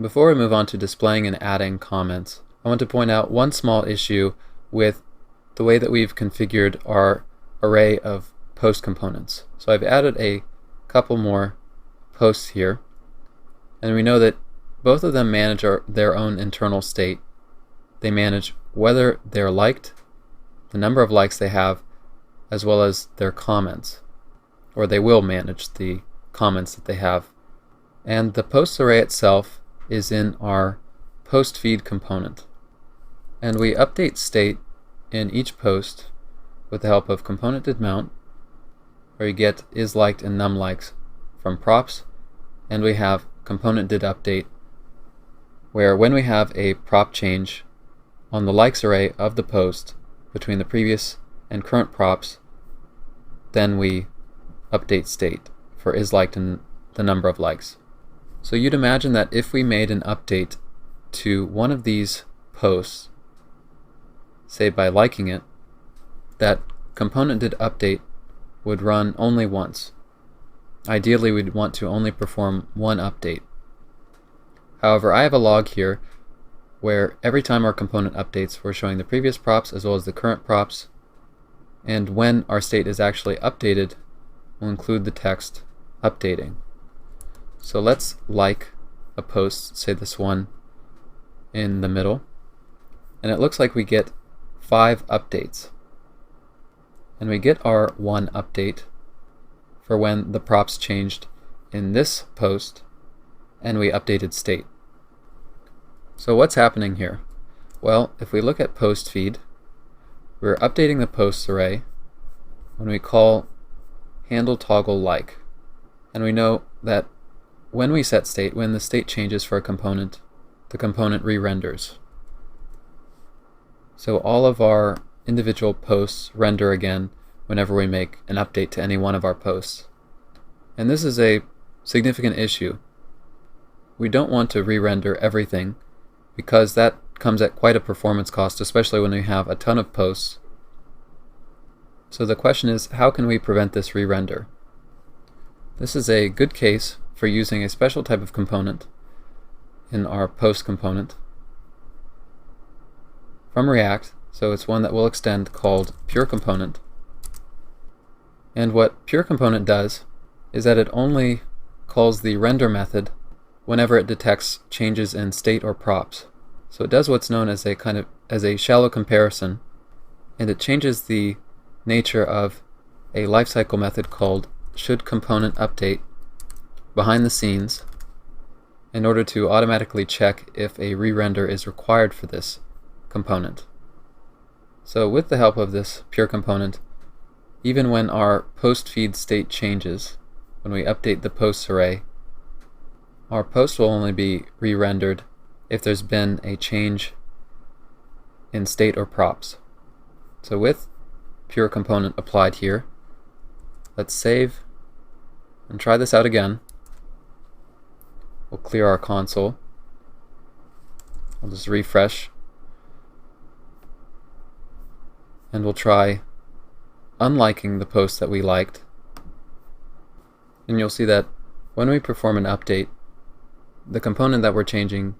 Before we move on to displaying and adding comments, I want to point out one small issue with the way that we've configured our array of post components. So I've added a couple more posts here, and we know that both of them manage their own internal state. They manage whether they're liked, the number of likes they have, as well as their comments, or they will manage the comments that they have. And the posts array itself is in our post feed component. And we update state in each post with the help of component.did.mount, where you get isLiked and numLikes from props, and we have component.did.update, where when we have a prop change on the likes array of the post between the previous and current props, then we update state for isLiked and the number of likes. So you'd imagine that if we made an update to one of these posts, say by liking it, that component.did.update would run only once. Ideally, we'd want to only perform one update. However, I have a log here where every time our component updates, we're showing the previous props as well as the current props, and when our state is actually updated, we'll include the text updating. So let's like a post, say this one in the middle, and it looks like we get 5 updates. And we get our one update for when the props changed in this post and we updated state. So what's happening here? Well, if we look at post feed, we're updating the posts array when we call handle toggle like. And we know that when we set state, when the state changes for a component, the component re-renders. So all of our individual posts render again whenever we make an update to any one of our posts. And this is a significant issue. We don't want to re-render everything because that comes at quite a performance cost, especially when we have a ton of posts. So the question is, how can we prevent this re-render? This is a good case for using a special type of component in our post component from React. So it's one that we'll extend called pure component. And what pure component does is that it only calls the render method whenever it detects changes in state or props. So it does what's known as a shallow comparison, and it changes the nature of a lifecycle method called shouldComponentUpdate behind the scenes in order to automatically check if a re-render is required for this component. So with the help of this pure component, even when our post feed state changes, when we update the posts array, our post will only be re-rendered if there's been a change in state or props. So with pure component applied here, let's save and try this out again. We'll clear our console. I'll just refresh. And we'll try unliking the post that we liked. And you'll see that when we perform an update, the component that we're changing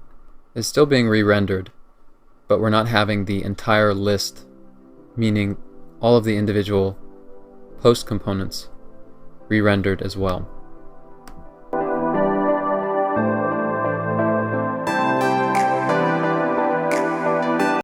is still being re-rendered, but we're not having the entire list, meaning all of the individual post components, re-rendered as well.